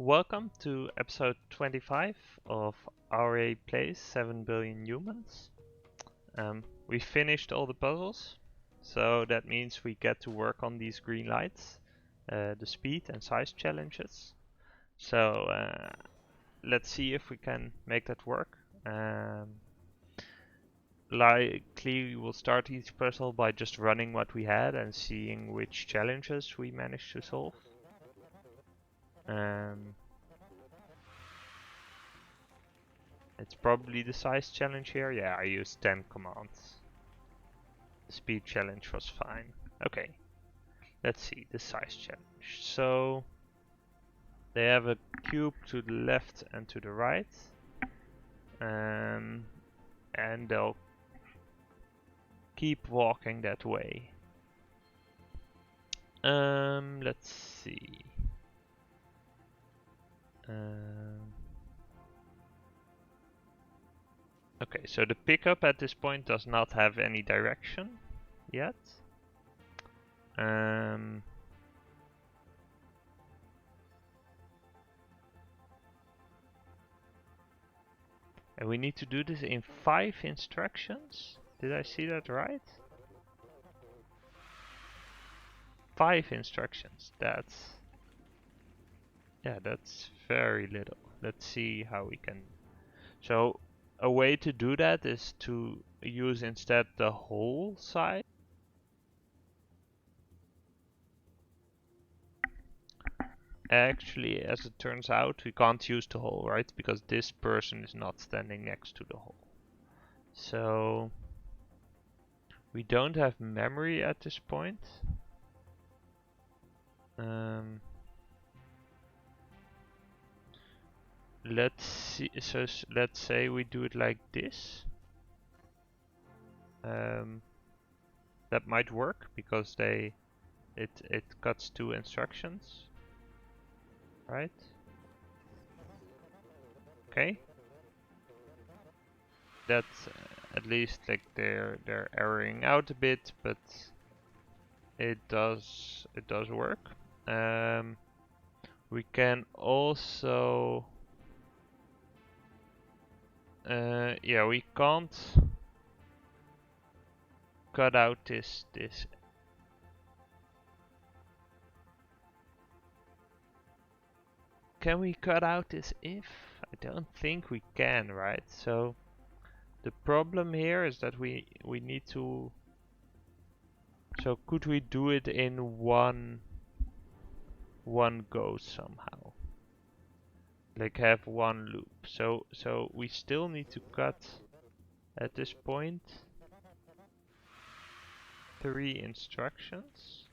Welcome to episode 25 of Aurei Plays 7 Billion Humans. We finished all the puzzles, so that means we get to work on these green lights, the speed and size challenges. So let's see if we can make that work. Likely we'll start each puzzle by just running what we had and seeing which challenges we managed to solve. It's probably the size challenge here. Yeah, I used 10 commands. The speed challenge was fine. Okay, let's see the size challenge. So they have a cube to the left and to the right. And they'll keep walking that way. Let's see. Okay, so the pickup at this point does not have any direction yet. And we need to do this in 5 instructions. Did I see that right? 5 instructions. That's very little. Let's see how we can. So a way to do that is to use instead the whole side. Actually, as it turns out, we can't use the hole, right? Because this person is not standing next to the hole. So we don't have memory at this point. Let's see. So let's say we do it like this. That might work because it cuts 2 instructions. Right? Okay. That's at least like they're erroring out a bit, but it does work. We can also yeah, we can't cut out this. Can we cut out this if? I don't think we can, right? So the problem here is that we need to. So could we do it in one go somehow? Like have one loop. So we still need to cut at this point 3 instructions.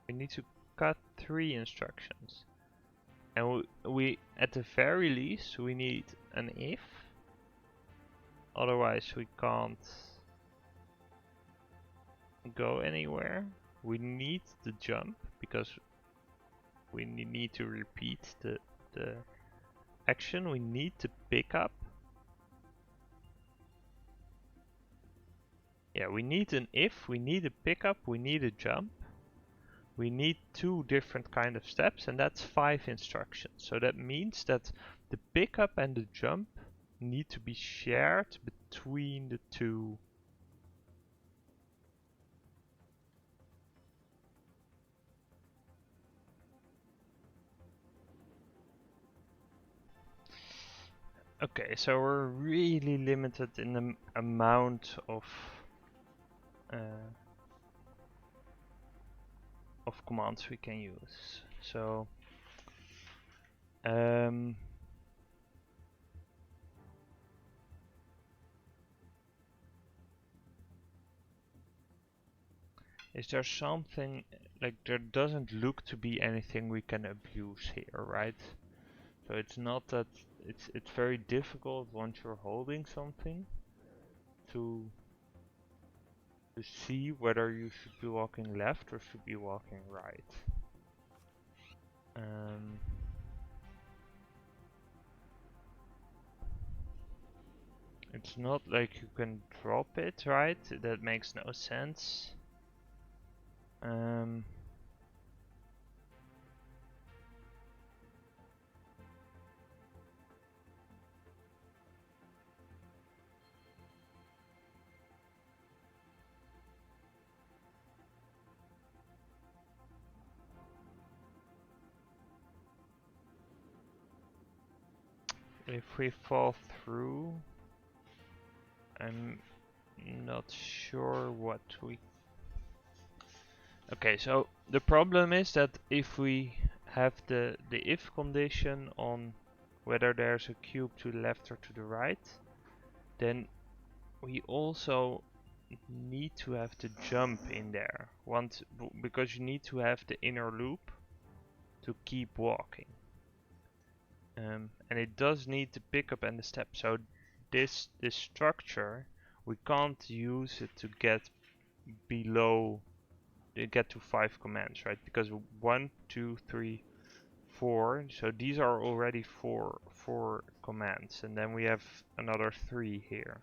We need to cut 3 instructions. And we at the very least we need an if. Otherwise we can't go anywhere. We need the jump because we need to repeat the action. We need to pick up. Yeah, we need an if, we need a pickup, we need a jump. We need 2 different kind of steps, and that's 5 instructions. So that means that the pickup and the jump need to be shared between the 2. Okay, so we're really limited in the amount of commands we can use. So Is there something, like there doesn't look to be anything we can abuse here, right? So it's not that, it's very difficult once you're holding something to see whether you should be walking left or should be walking right. Um, it's not like you can drop it, right? That makes no sense. Um, if we fall through, I'm not sure what we... Okay, so the problem is that if we have the if condition on whether there's a cube to the left or to the right, then we also need to have the jump in there because you need to have the inner loop to keep walking. And it does need the pickup and the step. So this structure, we can't use it to get below, get to 5 commands, right? Because 1, 2, 3, 4. So these are already four commands, and then we have another 3 here.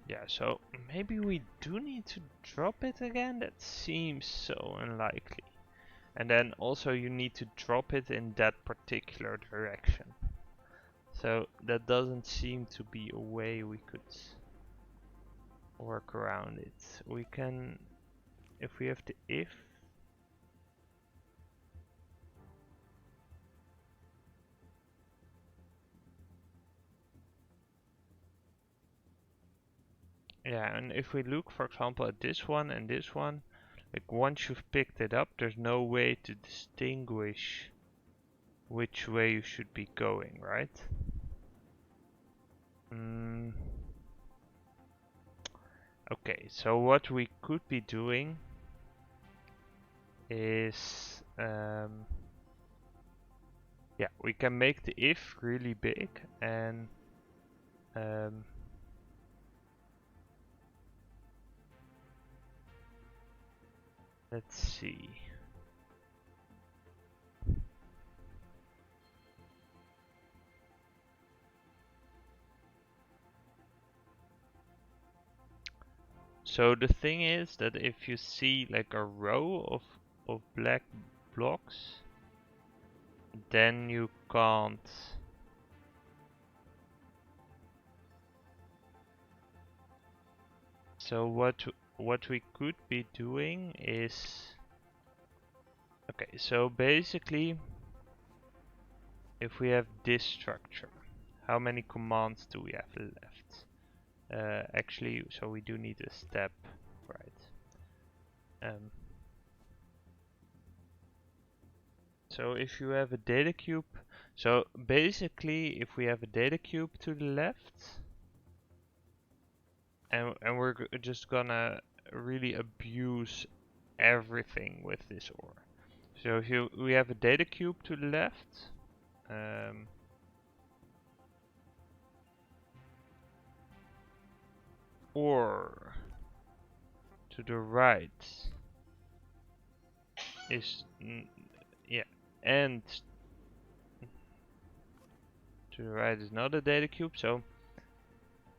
Yeah, so maybe we do need to drop it again? That seems so unlikely. And then also you need to drop it in that particular direction. So that doesn't seem to be a way we could work around it. We can, if we have the if, yeah, and if we look, for example, at this one and this one, like once you've picked it up, there's no way to distinguish which way you should be going, right? Okay, so what we could be doing is, yeah, we can make the if really big and let's see. So the thing is that if you see like a row of black blocks, then you can't. So what we could be doing is, okay, so basically if we have this structure, how many commands do we have left? Actually, so we do need a step, right? So if you have a data cube, so basically if we have a data cube to the left, and we're just gonna really abuse everything with this OR. So if we have a data cube to the left, or to the right is, yeah, and to the right is not a data cube, so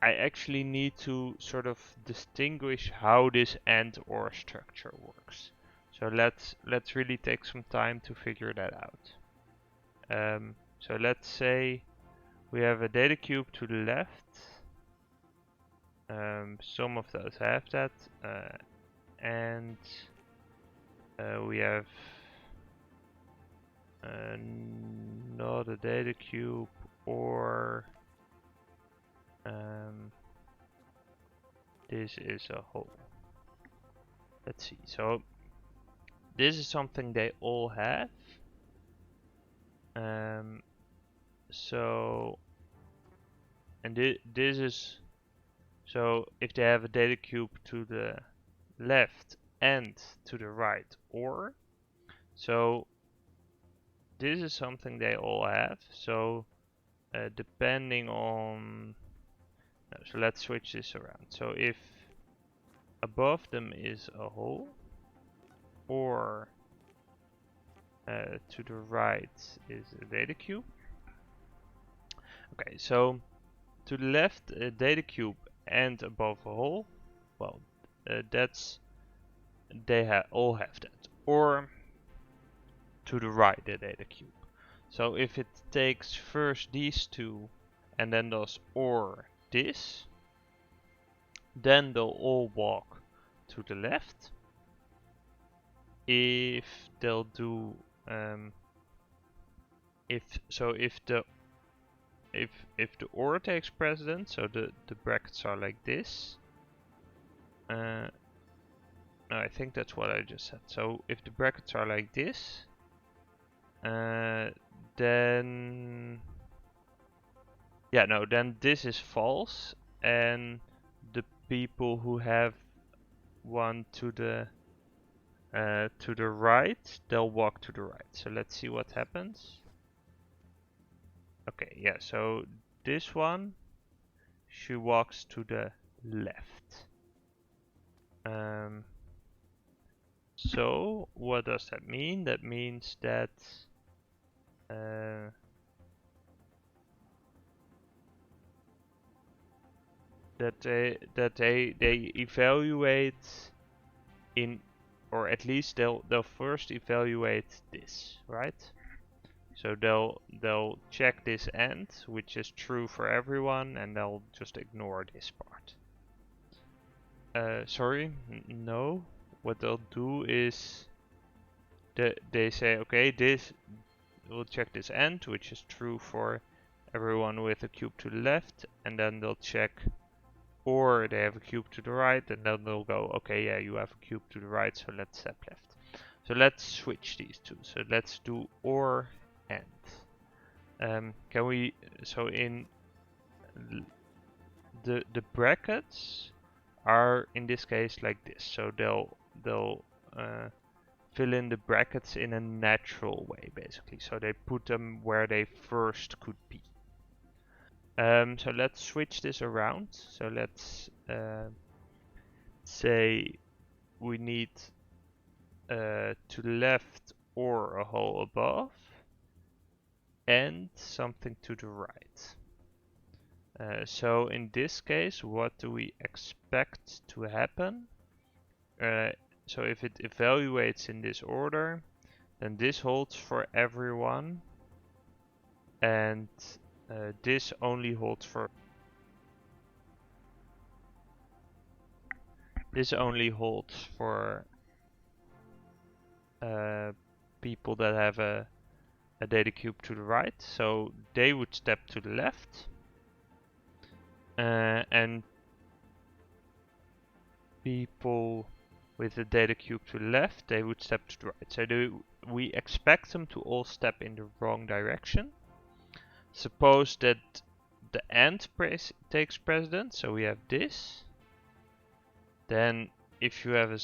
I actually need to sort of distinguish how this AND OR structure works. So let's really take some time to figure that out. So let's say we have a data cube to the left. Some of those have that, and we have not a data cube, or this is a hole. Let's see. So this is something they all have. So, and this is, so if they have a data cube to the left and to the right, or, so this is something they all have. So depending on, no, so let's switch this around. So if above them is a hole, or to the right is a data cube. Okay, so to the left a data cube and above a hole, well, that's, they all have that. Or to the right the data cube. So if it takes first these two and then does or this, then they'll all walk to the left. If they'll do if the or takes precedence, so the brackets are like this. No, I think that's what I just said. So if the brackets are like this, then yeah, no, then this is false, and the people who have one to the right, they'll walk to the right. So let's see what happens. Okay, yeah, so this one, she walks to the left. So what does that mean? That means that they evaluate in, or at least they'll first evaluate this, right? So they'll check this end, which is true for everyone, and they'll just ignore this part. Sorry, no. What they'll do is they say, okay, this, we'll check this end, which is true for everyone with a cube to the left, and then they'll check, or they have a cube to the right, and then they'll go, okay, yeah, you have a cube to the right, so let's step left. So let's switch these two. So let's do or and. Can we, so in the brackets are in this case like this. So they'll fill in the brackets in a natural way, basically. So they put them where they first could be. So let's switch this around. So let's say we need to the left or a hole above, and something to the right. So in this case, what do we expect to happen? So if it evaluates in this order, then this holds for everyone, and this only holds for people that have a data cube to the right, so they would step to the left, and people with a data cube to the left, they would step to the right. So we expect them to all step in the wrong direction. Suppose that the and takes precedence, so we have this. Then if you have a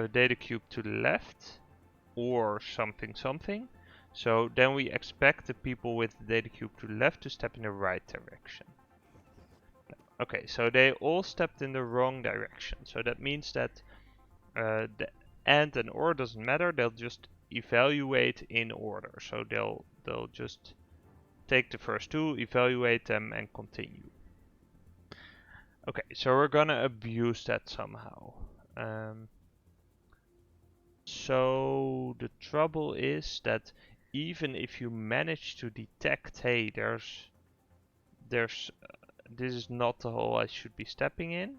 data cube to the left, or something, so then we expect the people with the data cube to the left to step in the right direction. Okay, so they all stepped in the wrong direction. So that means that the and or doesn't matter. They'll just evaluate in order. So they'll just take the first two, evaluate them, and continue. Okay, so we're gonna abuse that somehow. So the trouble is that even if you manage to detect, hey, this is not the hole I should be stepping in,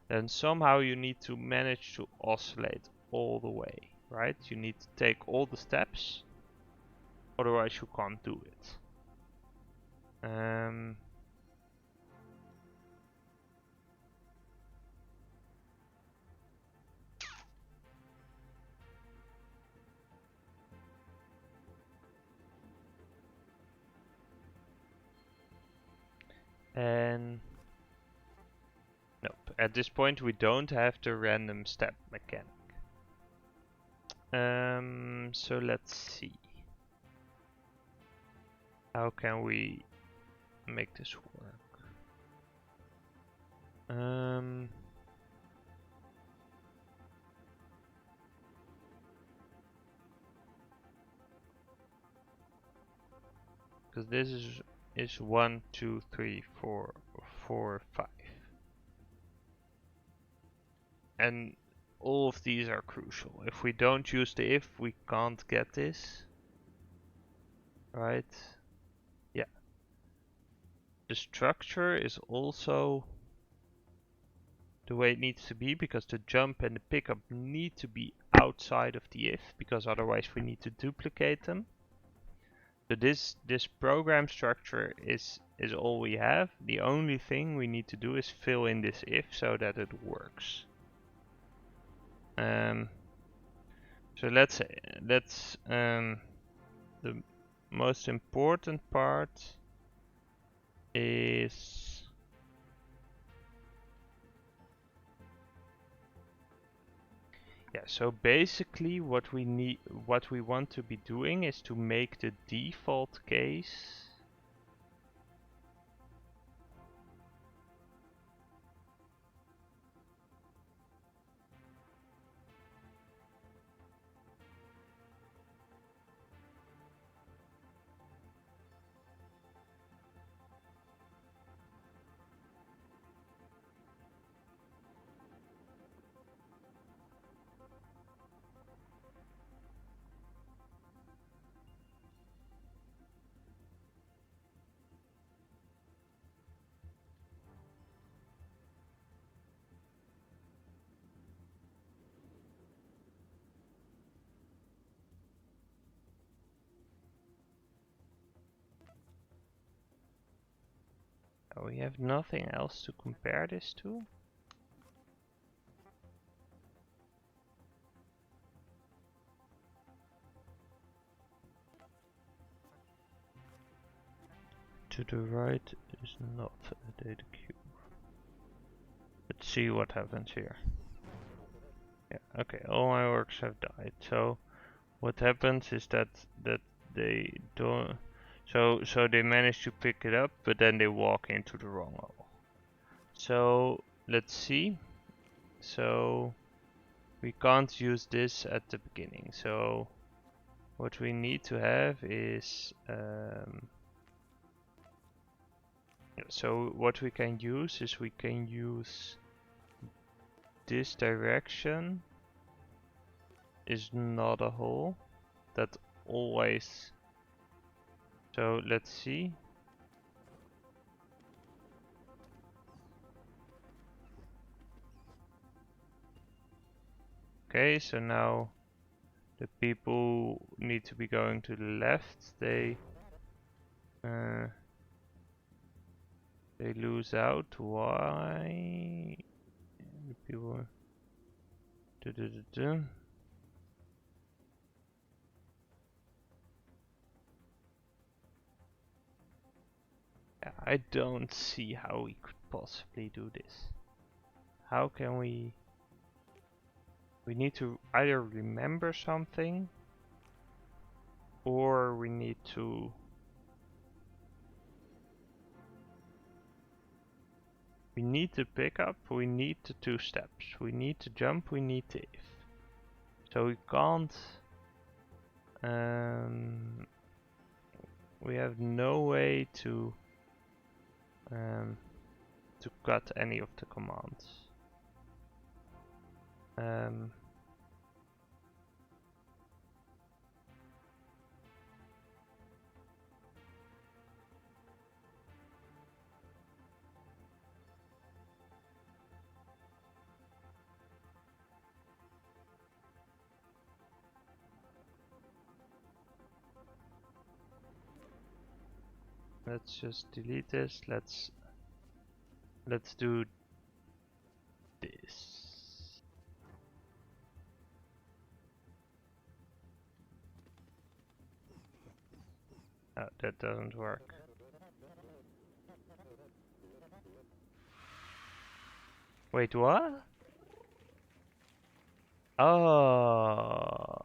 then somehow you need to manage to oscillate all the way, right? You need to take all the steps, otherwise you can't do it. And nope, at this point we don't have the random step mechanic. So let's see. How can we make this work? Because this is 1, 2, 3, 4, 4, 5. And all of these are crucial. If we don't use the if, we can't get this. Right? Yeah. The structure is also the way it needs to be, because the jump and the pickup need to be outside of the if, because otherwise we need to duplicate them. So this program structure is all we have. The only thing we need to do is fill in this if so that it works. So let's say the most important part is so basically what we want to be doing is to make the default case we have nothing else to compare this to. To the right is not a data cube. Let's see what happens here. Yeah, okay, all my works have died. So what happens is that they don't. So they manage to pick it up, but then they walk into the wrong hole. So let's see. So we can't use this at the beginning. So what we need to have is so what we can use is we can use this direction is not a hole. That always. So let's see. Okay, so now the people need to be going to the left. They lose out. Why? The people. I don't see how we could possibly do this. How can we? We need to either remember something, or we need to. We need to pick up, we need the 2 steps. We need to jump, we need the if. So we can't. We have no way to cut any of the commands. let's just delete this. Let's do this. Oh, that doesn't work. Wait, what? Oh.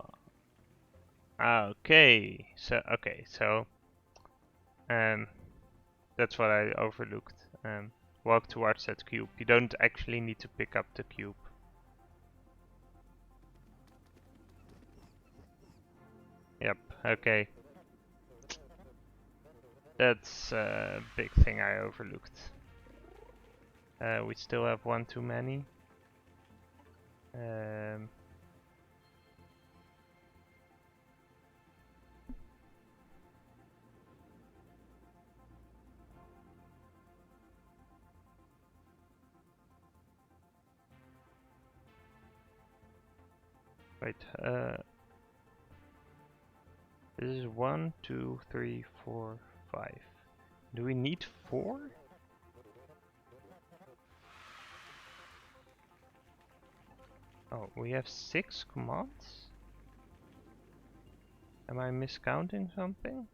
Okay. So that's what I overlooked. Walk towards that cube. You don't actually need to pick up the cube. Yep, okay. That's a big thing I overlooked. We still have one too many. Wait, this is 1, 2, 3, 4, 5. Do we need 4? Oh, we have 6 commands? Am I miscounting something?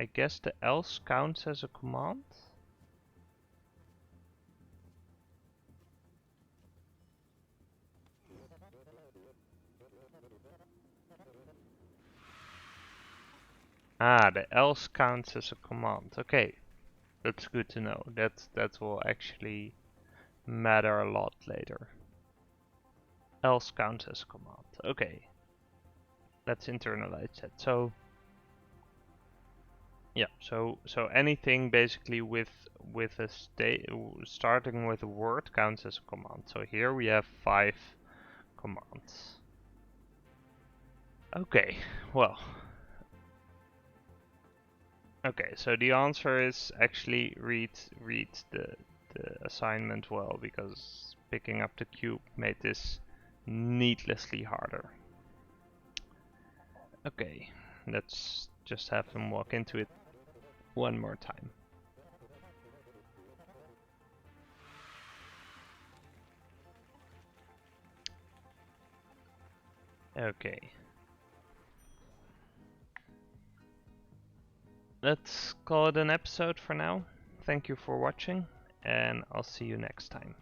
I guess the else counts as a command? Ah, the else counts as a command. Okay, that's good to know. That will actually matter a lot later. Else counts as a command. Okay, let's internalize that. So yeah, so anything basically with a state starting with a word counts as a command. So here we have 5 commands. Okay, well. Okay, so the answer is actually read the assignment well, because picking up the cube made this needlessly harder. Okay, let's just have him walk into it one more time. Okay. Let's call it an episode for now. Thank you for watching, and I'll see you next time.